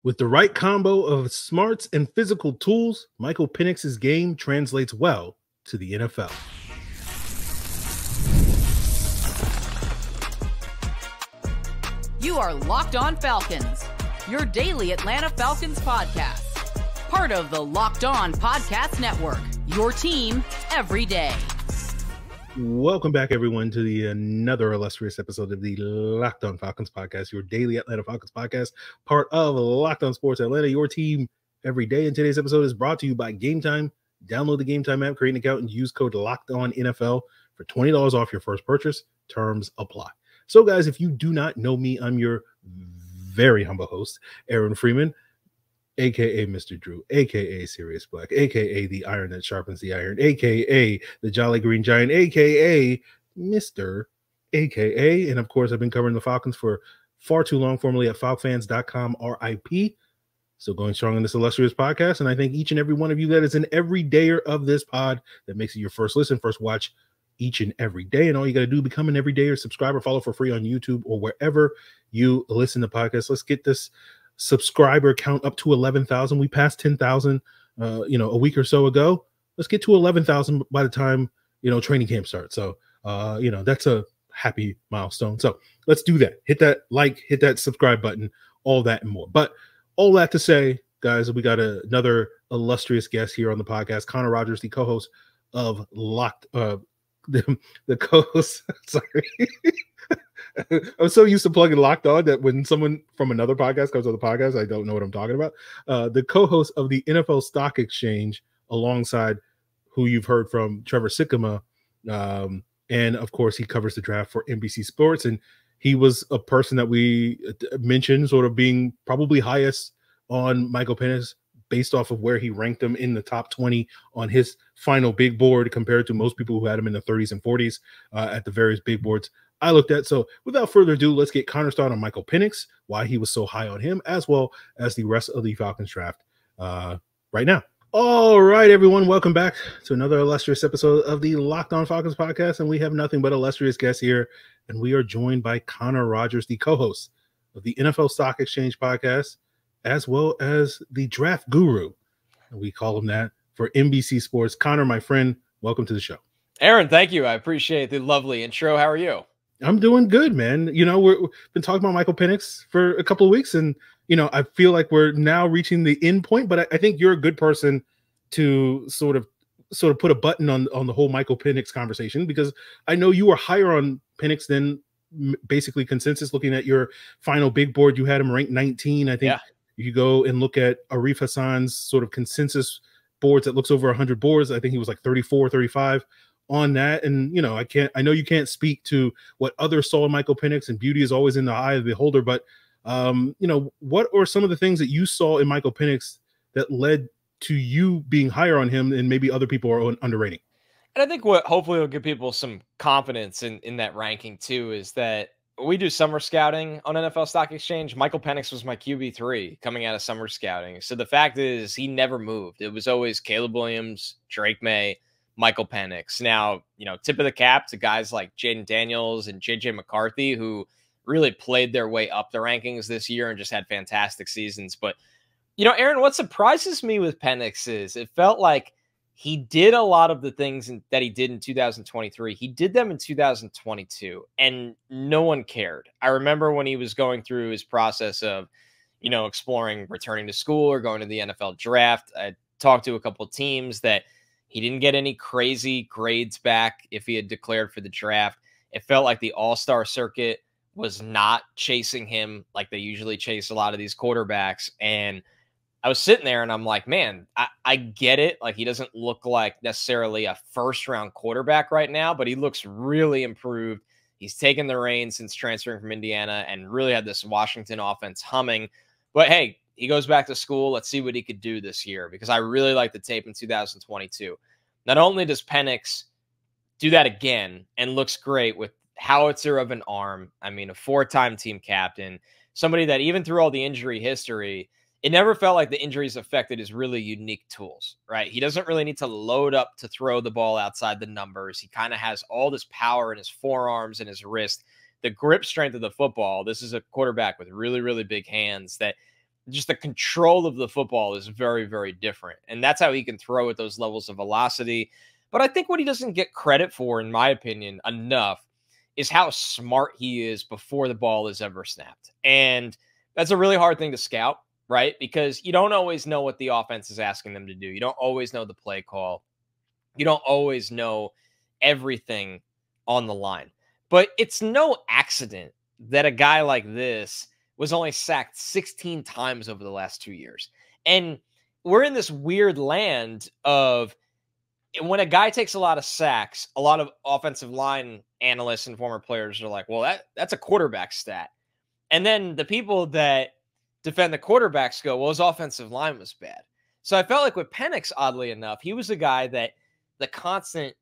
With the right combo of smarts and physical tools, Michael Penix's game translates well to the NFL. You are Locked On Falcons, your daily Atlanta Falcons podcast. Part of the Locked On Podcast Network, your team every day. Welcome back, everyone, to another illustrious episode of the Locked On Falcons podcast, your daily Atlanta Falcons podcast, part of Locked On Sports Atlanta, your team every day. And today's episode is brought to you by GameTime. Download the GameTime app, create an account, and use code LOCKEDONNFL for $20 off your first purchase. Terms apply. So, guys, if you do not know me, I'm your very humble host, Aaron Freeman, a.k.a. Mr. Drew, a.k.a. Sirius Black, a.k.a. the iron that sharpens the iron, a.k.a. the Jolly Green Giant, a.k.a. Mr. a.k.a. And, of course, I've been covering the Falcons for far too long, formerly at falcfans.com, RIP. So going strong in this illustrious podcast. And I thank each and every one of you that is an everydayer of this pod that makes it your first listen, first watch each and every day. And all you got to do, become an everydayer, subscriber, follow for free on YouTube or wherever you listen to podcasts. Let's get this subscriber count up to 11,000. We passed 10,000, a week or so ago. Let's get to 11,000 by the time, training camp starts. So, that's a happy milestone. So let's do that. Hit that like, hit that subscribe button, all that and more. But all that to say, guys, we got another illustrious guest here on the podcast, Conor Rogers, the co-host of Locked, the co-host. Sorry. I'm so used to plugging Locked On that when someone from another podcast comes on the podcast, I don't know what I'm talking about. The co-host of the NFL Stock Exchange, alongside who you've heard from, Trevor Sikkema. And of course, he covers the draft for NBC Sports. And he was a person that we mentioned sort of being probably highest on Michael Penix based off of where he ranked him in the top 20 on his final big board compared to most people who had him in the 30s and 40s at the various big boards I looked at. So without further ado, let's get Conor started on Michael Penix, why he was so high on him, as well as the rest of the Falcons draft right now. All right, everyone, welcome back to another illustrious episode of the Locked On Falcons podcast, and we have nothing but illustrious guests here, and we are joined by Conor Rogers, the co-host of the NFL Stock Exchange podcast, as well as the draft guru, and we call him that, for NBC Sports. Conor, my friend, welcome to the show. Aaron, thank you. I appreciate the lovely intro. How are you? I'm doing good, man. We've been talking about Michael Penix for a couple of weeks, and I feel like we're now reaching the end point. But I think you're a good person to sort of put a button on the whole Michael Penix conversation, because I know you were higher on Penix than basically consensus. Looking at your final big board, you had him ranked 19. I think you go and look at Arif Hassan's sort of consensus boards that looks over 100 boards. I think he was like 34, 35. On that. And I know you can't speak to what others saw in Michael Penix, and beauty is always in the eye of the beholder, but what are some of the things that you saw in Michael Penix that led to you being higher on him and maybe other people are underrating? And I think what hopefully will give people some confidence in that ranking too is that we do summer scouting on NFL Stock Exchange. Michael Penix was my QB3 coming out of summer scouting. So the fact is he never moved. It was always Caleb Williams, Drake May, Michael Penix. Now, tip of the cap to guys like Jaden Daniels and JJ McCarthy, who really played their way up the rankings this year and just had fantastic seasons. But, Aaron, what surprises me with Penix is it felt like he did a lot of the things that he did in 2023. He did them in 2022, and no one cared. I remember when he was going through his process of, exploring returning to school or going to the NFL draft. I talked to a couple of teams that he didn't get any crazy grades back if he had declared for the draft. It felt like the all-star circuit was not chasing him like they usually chase a lot of these quarterbacks. And I was sitting there and I'm like, man, I get it. Like, he doesn't look like necessarily a first-round quarterback right now, but he looks really improved. He's taken the reins since transferring from Indiana and really had this Washington offense humming. But hey, he goes back to school. Let's see what he could do this year, because I really like the tape in 2022. Not only does Penix do that again and looks great with howitzer of an arm, I mean, a 4-time team captain, somebody that even through all the injury history, it never felt like the injuries affected his really unique tools, right? He doesn't really need to load up to throw the ball outside the numbers. He kind of has all this power in his forearms and his wrist, the grip strength of the football. This is a quarterback with really, really big hands that just the control of the football is very, very different. And that's how he can throw at those levels of velocity. But I think what he doesn't get credit for, in my opinion, enough is how smart he is before the ball is ever snapped. And that's a really hard thing to scout, right? Because you don't always know what the offense is asking them to do. You don't always know the play call. You don't always know everything on the line. But it's no accident that a guy like this was only sacked 16 times over the last 2 years. And we're in this weird land of when a guy takes a lot of sacks, a lot of offensive line analysts and former players are like, well, that's a quarterback stat. And then the people that defend the quarterbacks go, well, his offensive line was bad. So I felt like with Penix, oddly enough, he was a guy that the constant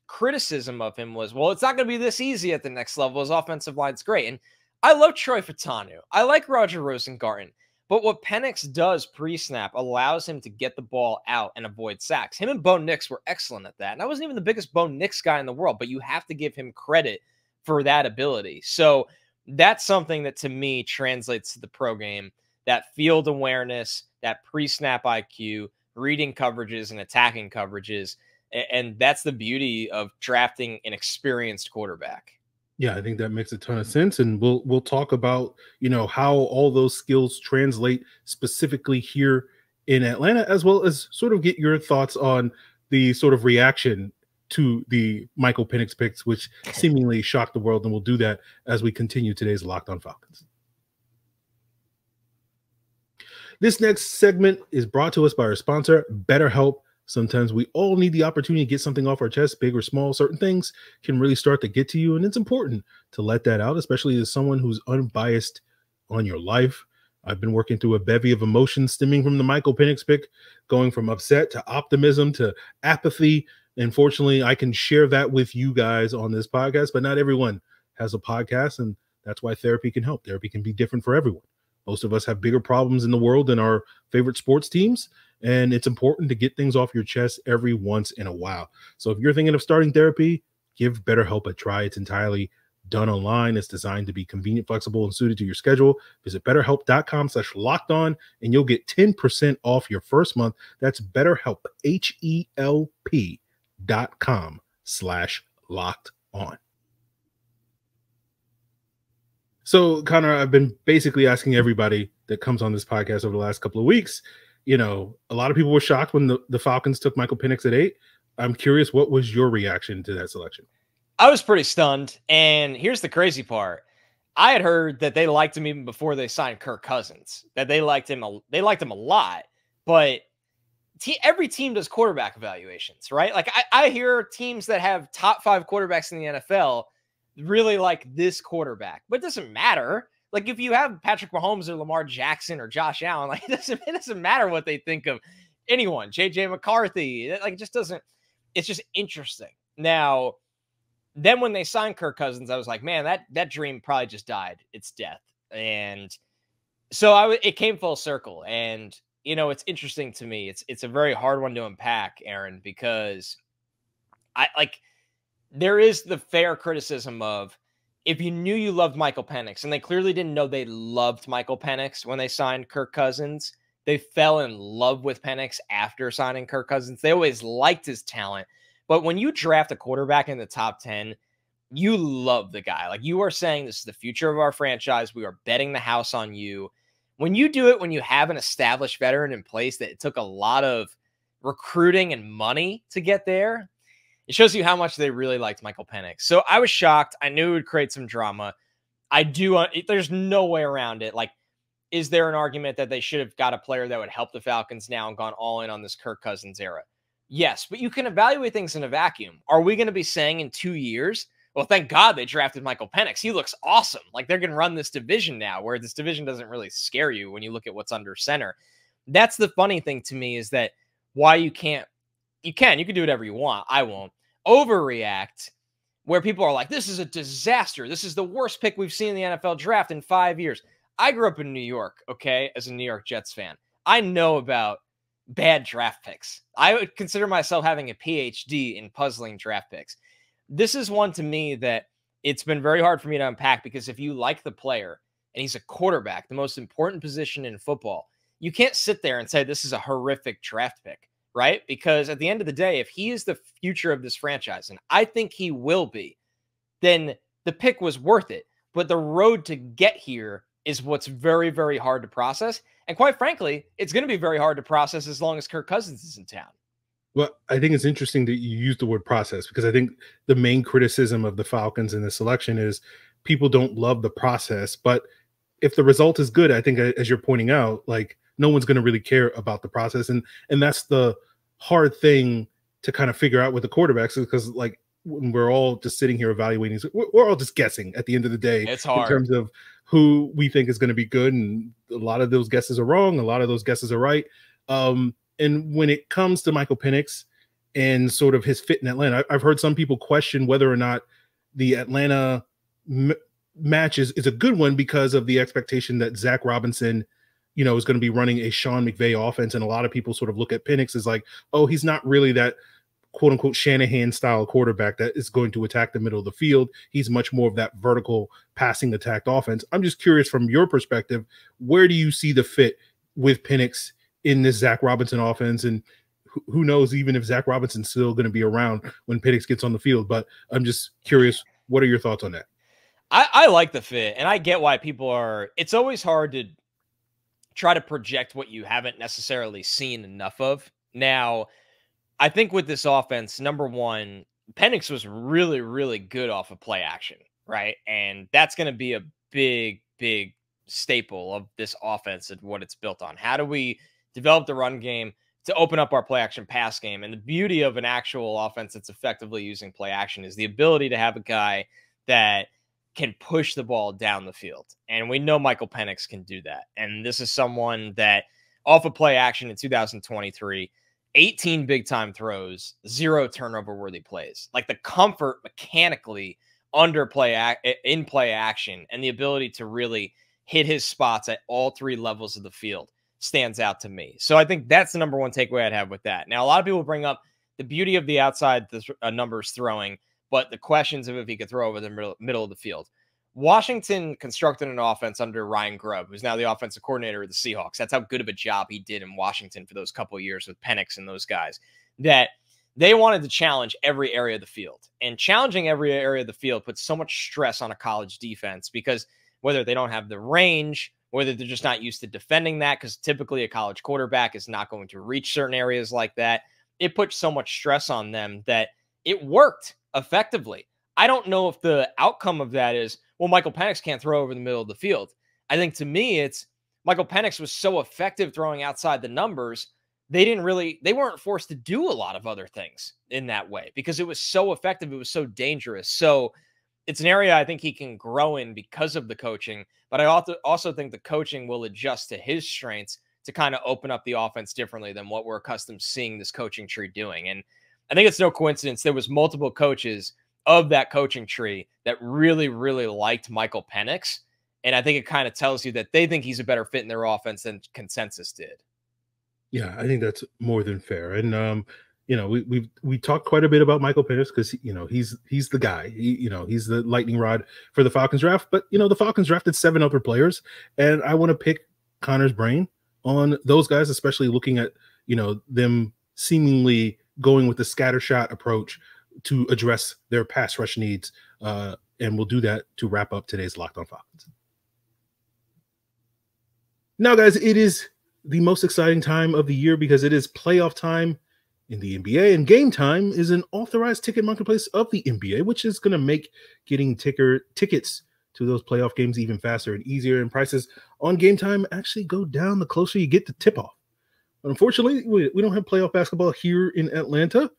criticism of him was, well, it's not going to be this easy at the next level. His offensive line's great. And I love Troy Fautanu. I like Roger Rosengarten. But what Penix does pre-snap allows him to get the ball out and avoid sacks. Him and Bo Nix were excellent at that. And I wasn't even the biggest Bo Nix guy in the world, but you have to give him credit for that ability. So that's something that to me translates to the pro game, that field awareness, that pre-snap IQ, reading coverages and attacking coverages. And that's the beauty of drafting an experienced quarterback. Yeah, I think that makes a ton of sense, and we'll talk about how all those skills translate specifically here in Atlanta, as well as sort of get your thoughts on the sort of reaction to the Michael Penix picks, which seemingly shocked the world, and we'll do that as we continue today's Locked On Falcons. This next segment is brought to us by our sponsor, BetterHelp. Sometimes we all need the opportunity to get something off our chest, big or small. Certain things can really start to get to you, and it's important to let that out, especially as someone who's unbiased on your life. I've been working through a bevy of emotions stemming from the Michael Penix pick, going from upset to optimism to apathy. Unfortunately, I can share that with you guys on this podcast, but not everyone has a podcast, and that's why therapy can help. Therapy can be different for everyone. Most of us have bigger problems in the world than our favorite sports teams, and it's important to get things off your chest every once in a while. So if you're thinking of starting therapy, give BetterHelp a try. It's entirely done online. It's designed to be convenient, flexible, and suited to your schedule. Visit BetterHelp.com/lockedon, and you'll get 10% off your first month. That's BetterHelp, HELP.com/lockedon. So, Conor, I've been basically asking everybody that comes on this podcast over the last couple of weeks. A lot of people were shocked when the Falcons took Michael Penix at 8. I'm curious, what was your reaction to that selection? I was pretty stunned. And here's the crazy part. I had heard that they liked him even before they signed Kirk Cousins, that they liked him a lot. But every team does quarterback evaluations, right? Like I hear teams that have top 5 quarterbacks in the NFL really like this quarterback, but it doesn't matter. Like if you have Patrick Mahomes or Lamar Jackson or Josh Allen, like it doesn't matter what they think of anyone, JJ McCarthy. Like it just doesn't, it's just interesting. Now, then when they signed Kirk Cousins, I was like, man, that dream probably just died. It's death. And so it came full circle. And it's interesting to me. It's a very hard one to unpack, Aaron, because there is the fair criticism of if you knew you loved Michael Penix, and they clearly didn't know they loved Michael Penix when they signed Kirk Cousins. They fell in love with Penix after signing Kirk Cousins. They always liked his talent. But when you draft a quarterback in the top 10, you love the guy. Like you are saying, this is the future of our franchise. We are betting the house on you. When you do it, when you have an established veteran in place that it took a lot of recruiting and money to get there, it shows you how much they really liked Michael Penix. So I was shocked. I knew it would create some drama. There's no way around it. Like, is there an argument that they should have got a player that would help the Falcons now and gone all in on this Kirk Cousins era? Yes, but you can evaluate things in a vacuum. Are we going to be saying in 2 years, well, thank God they drafted Michael Penix. He looks awesome. Like they're going to run this division now, where this division doesn't really scare you when you look at what's under center. That's the funny thing to me, is that why you can do whatever you want. I won't overreact where people are like, this is a disaster. This is the worst pick we've seen in the NFL draft in 5 years. I grew up in New York, okay, as a New York Jets fan. I know about bad draft picks. I would consider myself having a PhD in puzzling draft picks. This is one to me that it's been very hard for me to unpack, because if you like the player and he's a quarterback, the most important position in football, you can't sit there and say this is a horrific draft pick, right? Because at the end of the day, if he is the future of this franchise, and I think he will be, then the pick was worth it. But the road to get here is what's very, very hard to process. And quite frankly, it's going to be very hard to process as long as Kirk Cousins is in town. Well, I think it's interesting that you use the word process, because I think the main criticism of the Falcons in this selection is people don't love the process. But if the result is good, I think, as you're pointing out, like, no one's going to really care about the process. And that's the hard thing to kind of figure out with the quarterbacks, because, like, when we're all just sitting here evaluating, we're all just guessing at the end of the day. It's hard in terms of who we think is going to be good. And a lot of those guesses are wrong. A lot of those guesses are right. And when it comes to Michael Penix and sort of his fit in Atlanta, I've heard some people question whether or not the Atlanta match is a good one, because of the expectation that Zac Robinson, you know, is going to be running a Sean McVay offense. And a lot of people sort of look at Penix as like, oh, he's not really that quote unquote Shanahan style quarterback that is going to attack the middle of the field. He's much more of that vertical passing attacked offense. I'm just curious, from your perspective, where do you see the fit with Penix in this Zac Robinson offense? And who knows, even if Zac Robinson's still going to be around when Penix gets on the field. But I'm just curious, what are your thoughts on that? I like the fit, and I get why people are. It's always hard to try to project what you haven't necessarily seen enough of. Now, I think with this offense, number one, Penix was really, really good off of play action, right? And that's going to be a big, big staple of this offense and what it's built on. How do we develop the run game to open up our play action pass game? And the beauty of an actual offense that's effectively using play action is the ability to have a guy that can push the ball down the field. And we know Michael Penix can do that. And this is someone that off of play action in 2023, 18 big time throws, 0 turnover worthy plays. Like, the comfort mechanically under in play action and the ability to really hit his spots at all 3 levels of the field stands out to me. So I think that's the number one takeaway I'd have with that. Now, a lot of people bring up the beauty of the outside numbers throwing, but the questions of if he could throw over the middle of the field. Washington constructed an offense under Ryan Grubb, who's now the offensive coordinator of the Seahawks. That's how good of a job he did in Washington for those couple of years with Penix and those guys, that they wanted to challenge every area of the field. And challenging every area of the field puts so much stress on a college defense, because whether they don't have the range, whether they're just not used to defending that, because typically a college quarterback is not going to reach certain areas like that, it puts so much stress on them that it worked effectively. I don't know if the outcome of that is, well, Michael Penix can't throw over the middle of the field. I think, to me, it's Michael Penix was so effective throwing outside the numbers, they weren't forced to do a lot of other things in that way, because it was so effective. It was so dangerous. So it's an area I think he can grow in because of the coaching, but I also think the coaching will adjust to his strengths to kind of open up the offense differently than what we're accustomed to seeing this coaching tree doing. And I think it's no coincidence there was multiple coaches of that coaching tree that really, really liked Michael Penix. And I think it kind of tells you that they think he's a better fit in their offense than consensus did. Yeah, I think that's more than fair. And, you know, we talked quite a bit about Michael Penix because, you know, he's the guy, he's the lightning rod for the Falcons draft. But, you know, the Falcons drafted 7 other players, and I want to pick Conor's brain on those guys, especially looking at, you know, them seemingly going with the scattershot approach to address their pass rush needs. And we'll do that to wrap up today's Locked On Falcons. Now, guys, it is the most exciting time of the year because it is playoff time in the NBA, and GameTime is an authorized ticket marketplace of the NBA, which is going to make getting tickets to those playoff games even faster and easier, and prices on GameTime actually go down the closer you get to tip-off. But unfortunately, we don't have playoff basketball here in Atlanta,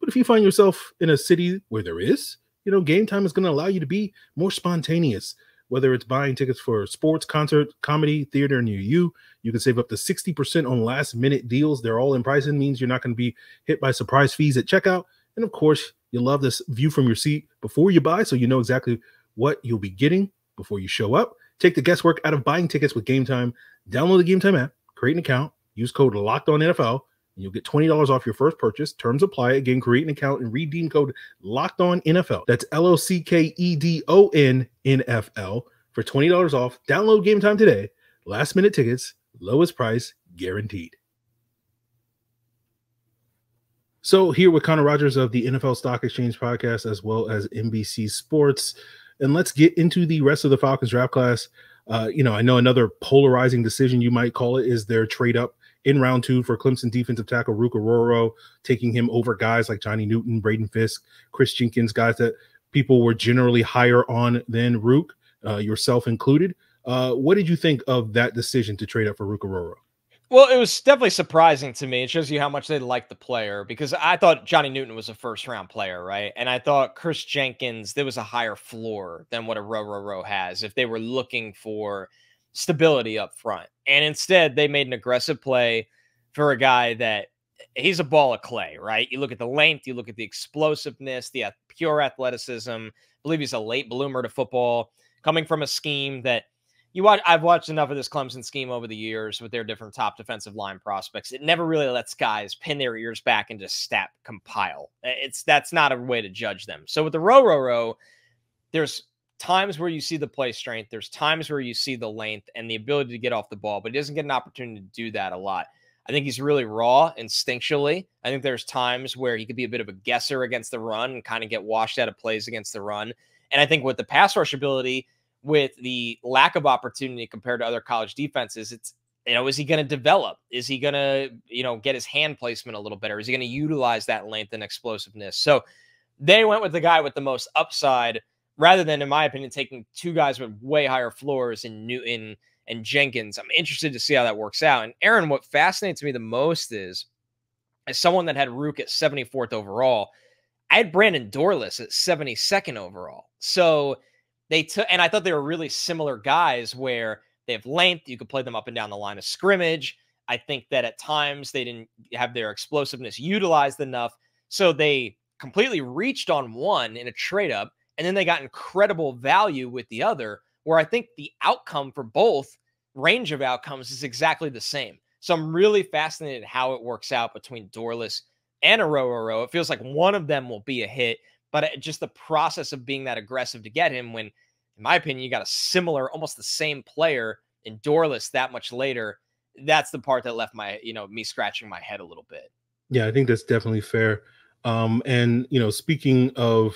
but if you find yourself in a city where there is, you know, GameTime is going to allow you to be more spontaneous. Whether it's buying tickets for sports, concert, comedy, theater near you, you can save up to 60% on last-minute deals. They're all in pricing, means you're not going to be hit by surprise fees at checkout. And, of course, you love this view from your seat before you buy, so you know exactly what you'll be getting before you show up. Take the guesswork out of buying tickets with GameTime. Download the GameTime app, create an account, use code LOCKEDONNFL, and you'll get $20 off your first purchase. Terms apply. Again, create an account and redeem code LOCKEDONNFL. That's LOCKEDONNFL for $20 off. Download Game Time today. Last minute tickets, lowest price guaranteed. So here with Conor Rogers of the NFL Stock Exchange podcast, as well as NBC Sports. And let's get into the rest of the Falcons draft class. I know another polarizing decision, you might call it, is their trade up in round 2 for Clemson defensive tackle Ruke Orhorhoro, taking him over guys like Johnny Newton, Braden Fisk, Chris Jenkins, guys that people were generally higher on than Ruke, yourself included. What did you think of that decision to trade up for Ruke Orhorhoro? Well, it was definitely surprising to me. It shows you how much they like the player, because I thought Johnny Newton was a first-round player, right? And I thought Chris Jenkins, there was a higher floor than what Orhorhoro has if they were looking for stability up front. And instead, they made an aggressive play for a guy that he's a ball of clay, right? You look at the length, you look at the explosiveness, the pure athleticism. I believe he's a late bloomer to football, coming from a scheme that I've watched enough of this Clemson scheme over the years with their different top defensive line prospects. It never really lets guys pin their ears back and just stat compile. That's not a way to judge them. So with the Orhorhoro, there's times where you see the play strength. There's times where you see the length and the ability to get off the ball, but he doesn't get an opportunity to do that a lot. I think he's really raw instinctually. I think there's times where he could be a bit of a guesser against the run and kind of get washed out of plays against the run. And I think with the pass rush ability, with the lack of opportunity compared to other college defenses, it's, is he going to develop? Is he going to, get his hand placement a little better? Is he going to utilize that length and explosiveness? So they went with the guy with the most upside rather than, in my opinion, taking two guys with way higher floors in Newton and Jenkins. I'm interested to see how that works out. And Aaron, what fascinates me the most is, as someone that had Ruke at 74th overall, I had Brandon Dorlus at 72nd overall. So they took, and I thought they were really similar guys where they have length. You could play them up and down the line of scrimmage. I think that at times they didn't have their explosiveness utilized enough. So they completely reached on one in a trade up, and then they got incredible value with the other, where I think the outcome for both range of outcomes is exactly the same. So I'm really fascinated how it works out between Dorlus and Orhorhoro. It feels like one of them will be a hit, but just the process of being that aggressive to get him when, in my opinion, you got a similar, almost the same player in Dorlus that much later. That's the part that left my, me scratching my head a little bit. Yeah, I think that's definitely fair. And, speaking of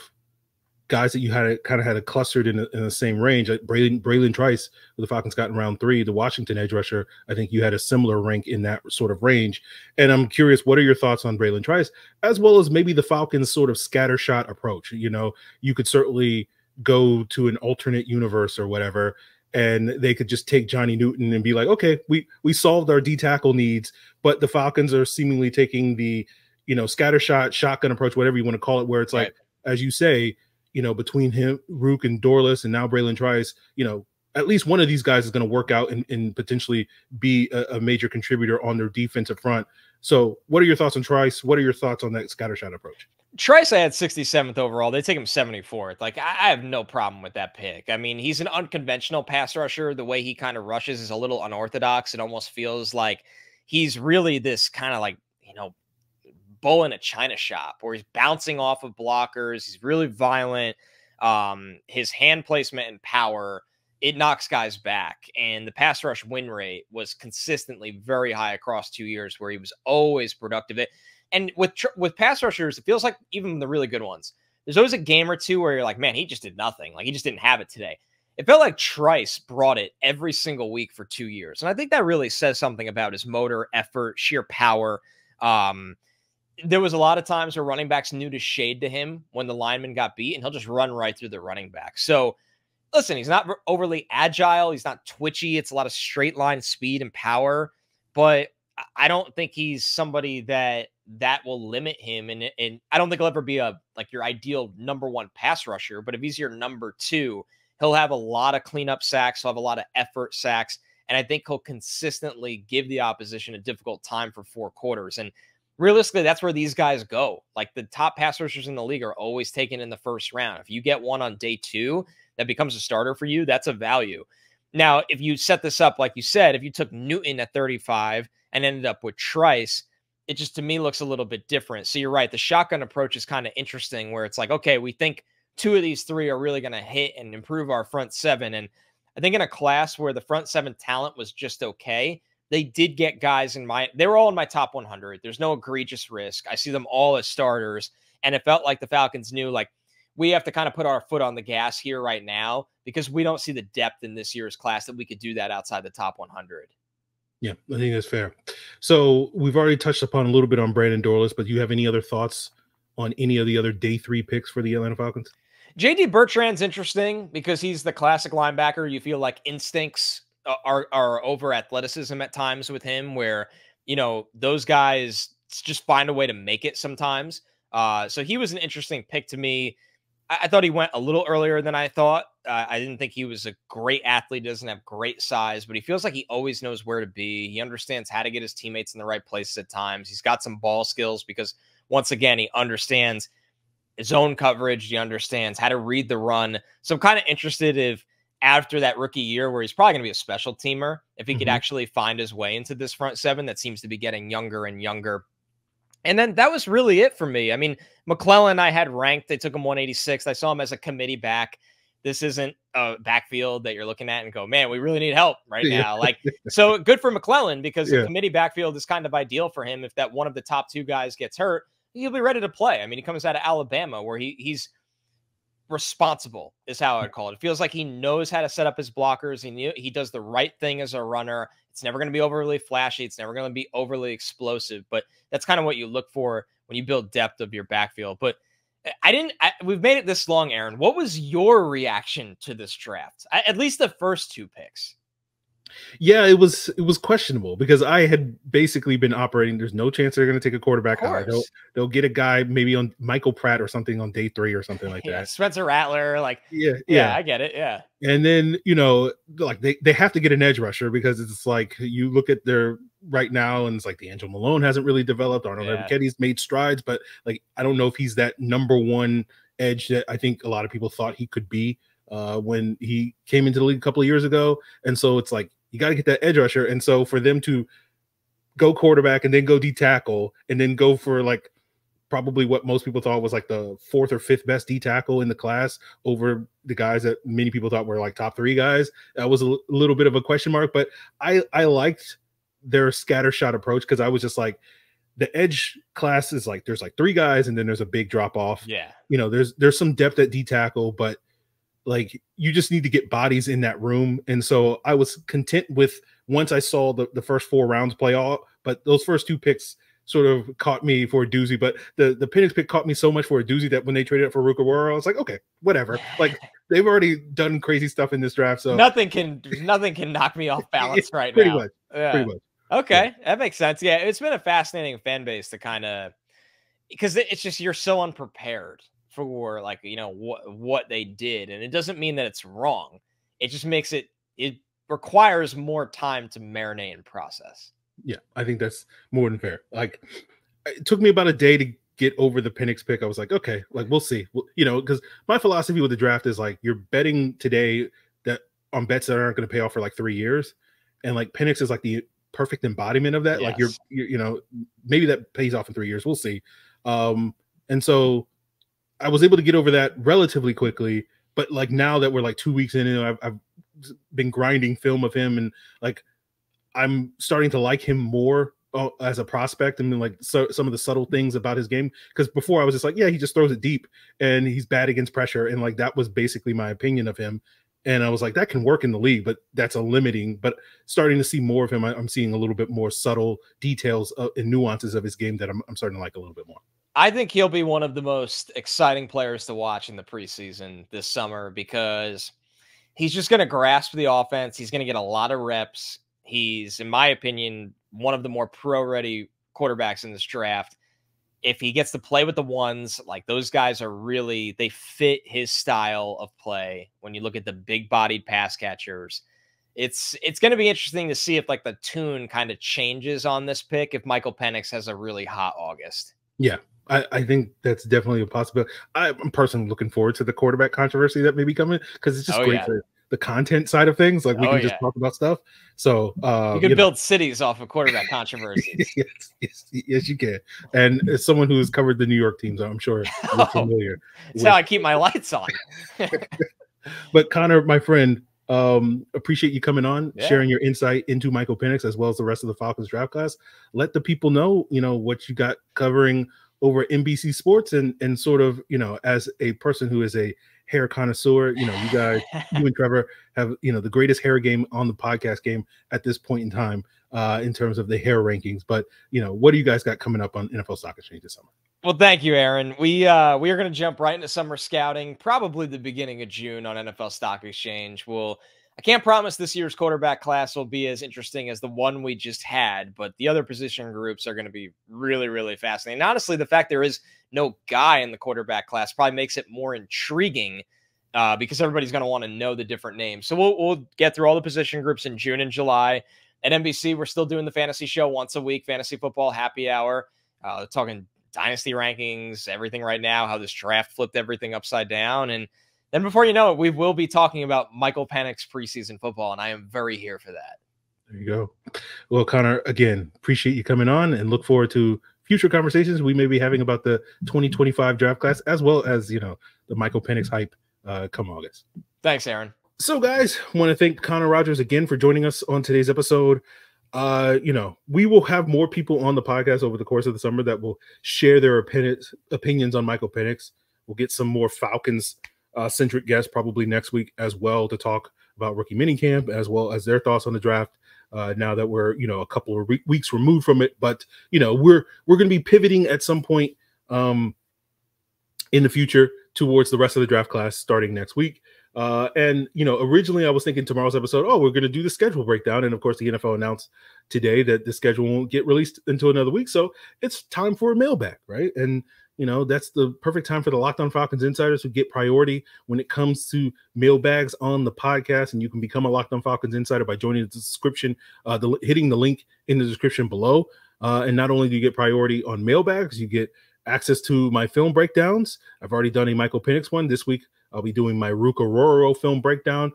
guys that you had clustered in the same range, like Bralen Trice, who the Falcons got in round 3, the Washington edge rusher, I think you had a similar rank in that sort of range. And I'm curious, what are your thoughts on Bralen Trice, as well as maybe the Falcons' sort of scattershot approach? You could certainly go to an alternate universe or whatever, and they could just take Johnny Newton and be like, okay, we solved our D-tackle needs, but the Falcons are seemingly taking the, scattershot, shotgun approach, whatever you want to call it, where it's like, as you say, between him, Ruke and Dorlus, and now Bralen Trice, at least one of these guys is going to work out and potentially be a major contributor on their defensive front. So what are your thoughts on Trice? What are your thoughts on that scattershot approach? Trice, I had 67th overall. They take him 74th. Like, I have no problem with that pick. I mean, he's an unconventional pass rusher. The way he kind of rushes is a little unorthodox. It almost feels like he's really this kind of like, bull in a china shop, where he's bouncing off of blockers. He's really violent. His hand placement and power, it knocks guys back. And the pass rush win rate was consistently very high across 2 years, where he was always productive. And with pass rushers, it feels like even the really good ones, there's always a game or two where you're like, man, he just did nothing. Like, he just didn't have it today. It felt like Trice brought it every single week for 2 years. And I think that really says something about his motor, effort, sheer power. There was a lot of times where running backs knew to shade to him when the lineman got beat, and he'll just run right through the running back. So listen, he's not overly agile. He's not twitchy. It's a lot of straight line speed and power, but I don't think he's somebody that will limit him. And I don't think he'll ever be your ideal number one pass rusher, but if he's your number 2, he'll have a lot of cleanup sacks. He'll have a lot of effort sacks. And I think he'll consistently give the opposition a difficult time for 4 quarters. And realistically, that's where these guys go. Like, the top pass rushers in the league are always taken in the first round. If you get one on day 2 that becomes a starter for you, that's a value. Now, if you set this up, like you said, if you took Newton at 35 and ended up with Trice, it just, to me, looks a little bit different. So you're right. The shotgun approach is kind of interesting, where it's like, okay, we think 2 of these 3 are really going to hit and improve our front 7. And I think in a class where the front seven talent was just okay, they did get guys they were all in my top 100. There's no egregious risk. I see them all as starters. And it felt like the Falcons knew, like, we have to kind of put our foot on the gas here right now because we don't see the depth in this year's class that we could do that outside the top 100. Yeah, I think that's fair. So we've already touched upon a little bit on Brandon Dorlus, but do you have any other thoughts on any of the other day 3 picks for the Atlanta Falcons? JD Bertrand's interesting because he's the classic linebacker. You feel like instincts are over athleticism at times with him, where, you know, those guys just find a way to make it sometimes. So he was an interesting pick to me. I thought he went a little earlier than I thought. I didn't think he was a great athlete, doesn't have great size, but he feels like he always knows where to be. He understands how to get his teammates in the right places at times. He's got some ball skills because, once again, he understands zone coverage. He understands how to read the run. So I'm kind of interested if after that rookie year, where he's probably going to be a special teamer, if he could actually find his way into this front seven that seems to be getting younger and younger. And then that was really it for me. I mean, McClellan I had ranked. They took him 186th. I saw him as a committee back. This isn't a backfield that you're looking at and go, man, we really need help right now. Like, so good for McClellan because the committee backfield is kind of ideal for him. If that one of the top 2 guys gets hurt, he'll be ready to play. I mean, he comes out of Alabama where he's responsible is how I'd call it. It feels like he knows how to set up his blockers. He does the right thing as a runner. It's never going to be overly flashy. It's never going to be overly explosive, but that's kind of what you look for when you build depth of your backfield. But we've made it this long, Aaron. What was your reaction to this draft? At least the first 2 picks. Yeah, it was questionable because I had basically been operating. There's no chance they're going to take a quarterback high. They'll get a guy maybe on Michael Pratt or something on day 3 or something like that. Spencer Rattler, like yeah, I get it. Yeah, and then like they have to get an edge rusher because it's like you look at their right now and it's like D'Angelo Malone hasn't really developed. Arnold Ebiketti's made strides, but like I don't know if he's that number 1 edge that I think a lot of people thought he could be when he came into the league a couple of years ago. And so it's like you got to get that edge rusher. And so for them to go quarterback and then go D tackle and then go for like probably what most people thought was like the 4th or 5th best D tackle in the class over the guys that many people thought were like top 3 guys, that was a little bit of a question mark. But I liked their scattershot approach because I was just like, the edge class is like there's like 3 guys and then there's a big drop off. Yeah, there's some depth at D tackle, but like you just need to get bodies in that room. And so I was content with once I saw the first 4 rounds play out, but those first 2 picks sort of caught me for a doozy. But the Penix pick caught me so much for a doozy that when they traded up for Ruke Orhorhoro, I was like, okay, whatever. Like they've already done crazy stuff in this draft. So nothing can knock me off balance right pretty now. Much, yeah. Pretty much. Okay. Yeah. That makes sense. Yeah. It's been a fascinating fan base to kind of, because it's just, you're so unprepared for like, what they did. And it doesn't mean that it's wrong. It just makes it requires more time to marinate and process. Yeah, I think that's more than fair. Like it took me about a day to get over the Penix pick. I was like, okay, like we'll see. Because my philosophy with the draft is like you're betting today that on bets that aren't going to pay off for like 3 years. And like Penix is like the perfect embodiment of that. Yes. Like you're maybe that pays off in 3 years. We'll see. And so I was able to get over that relatively quickly, but like now that we're like 2 weeks in, I've been grinding film of him, and like I'm starting to like him more as a prospect. I mean, like some of the subtle things about his game, because before I was just like, yeah, he just throws it deep and he's bad against pressure, and like that was basically my opinion of him. And I was like, that can work in the league, but that's a limiting. But starting to see more of him, I'm seeing a little bit more subtle details and nuances of his game that I'm starting to like a little bit more. I think he'll be one of the most exciting players to watch in the preseason this summer because he's just going to grasp the offense. He's going to get a lot of reps. He's, in my opinion, one of the more pro-ready quarterbacks in this draft. If he gets to play with the ones, like those guys are really, they fit his style of play. When you look at the big-bodied pass catchers, it's going to be interesting to see if like the tune kind of changes on this pick if Michael Penix has a really hot August. Yeah. I think that's definitely a possibility. I'm personally looking forward to the quarterback controversy that may be coming because it's just great for the content side of things. Like we can just talk about stuff. So you can build cities off of quarterback controversies. yes, you can. And as someone who has covered the New York teams, I'm sure you're familiar. That's how I keep my lights on. But Conor, my friend, Appreciate you coming on, sharing your insight into Michael Penix as well as the rest of the Falcons draft class. Let the people know, what you got covering over NBC Sports and sort of, as a person who is a hair connoisseur, you guys, you and Trevor have, the greatest hair game on the podcast game at this point in time in terms of the hair rankings. But, what do you guys got coming up on NFL Stock Exchange this summer? Well, thank you, Aaron. We are going to jump right into summer scouting, probably the beginning of June on NFL Stock Exchange. I can't promise this year's quarterback class will be as interesting as the one we just had, but the other position groups are going to be really, really fascinating. And honestly, the fact there is no guy in the quarterback class probably makes it more intriguing because everybody's going to want to know the different names. So we'll get through all the position groups in June and July. At NBC, we're still doing the fantasy show once a week, Fantasy Football Happy Hour, talking dynasty rankings, everything right now, how this draft flipped everything upside down. And then before you know it, we will be talking about Michael Penix preseason football, and I am very here for that. There you go. Well, Conor, again, appreciate you coming on and look forward to future conversations we may be having about the 2025 draft class, as well as, the Michael Penix hype come August. Thanks, Aaron. So, guys, I want to thank Conor Rogers again for joining us on today's episode. We will have more people on the podcast over the course of the summer that will share their opinions on Michael Penix. We'll get some more Falcons centric guests probably next week as well to talk about rookie minicamp as well as their thoughts on the draft. Now that we're a couple of weeks removed from it, but we're going to be pivoting at some point in the future towards the rest of the draft class starting next week. Originally I was thinking tomorrow's episode, we're going to do the schedule breakdown. And of course, the NFL announced today that the schedule won't get released until another week. So it's time for a mailbag, right? And, that's the perfect time for the Locked On Falcons insiders to get priority when it comes to mailbags on the podcast. And you can become a Locked On Falcons insider by joining the description, hitting the link in the description below. And not only do you get priority on mailbags, you get access to my film breakdowns. I've already done a Michael Penix one this week. I'll be doing my Ruke Orhorhoro film breakdown.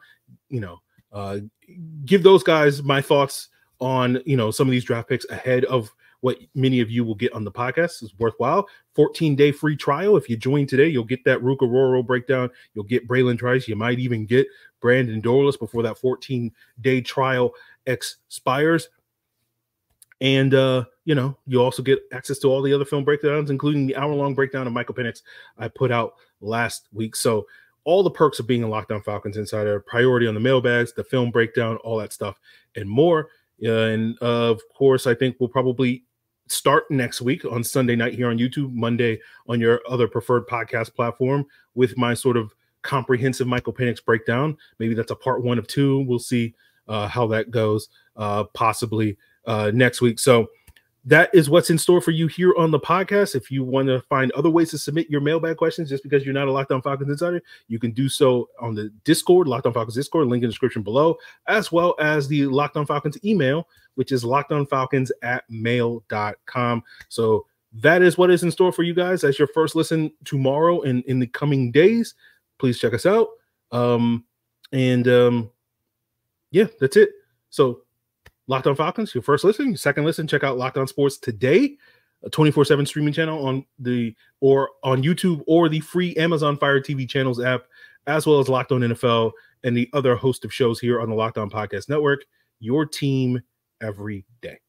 Give those guys my thoughts on, some of these draft picks ahead of what many of you will get on the podcast. Is worthwhile. 14-day free trial. If you join today, you'll get that Ruke Orhorhoro breakdown. You'll get Bralen Trice. You might even get Brandon Dorlus before that 14-day trial expires. And, you also get access to all the other film breakdowns, including the hour-long breakdown of Michael Penix I put out last week. So all the perks of being a Locked On Falcons insider, priority on the mailbags, the film breakdown, all that stuff and more. And of course, I think we'll probably start next week on Sunday night here on YouTube, Monday on your other preferred podcast platform with my sort of comprehensive Michael Penix breakdown. Maybe that's a part 1 of 2. We'll see how that goes possibly next week. So that is what's in store for you here on the podcast. If you want to find other ways to submit your mailbag questions just because you're not a Locked On Falcons insider, you can do so on the Discord, Locked On Falcons Discord, link in the description below, as well as the Locked On Falcons email, which is lockedonfalcons@mail.com. So that is what is in store for you guys as your first listen tomorrow and in the coming days. Please check us out. Yeah, that's it. So Locked On Falcons, your first listen. Your second listen, check out Locked On Sports Today, a 24/7 streaming channel on YouTube or the free Amazon Fire TV channels app, as well as Locked On NFL and the other host of shows here on the Locked On Podcast Network. Your team every day.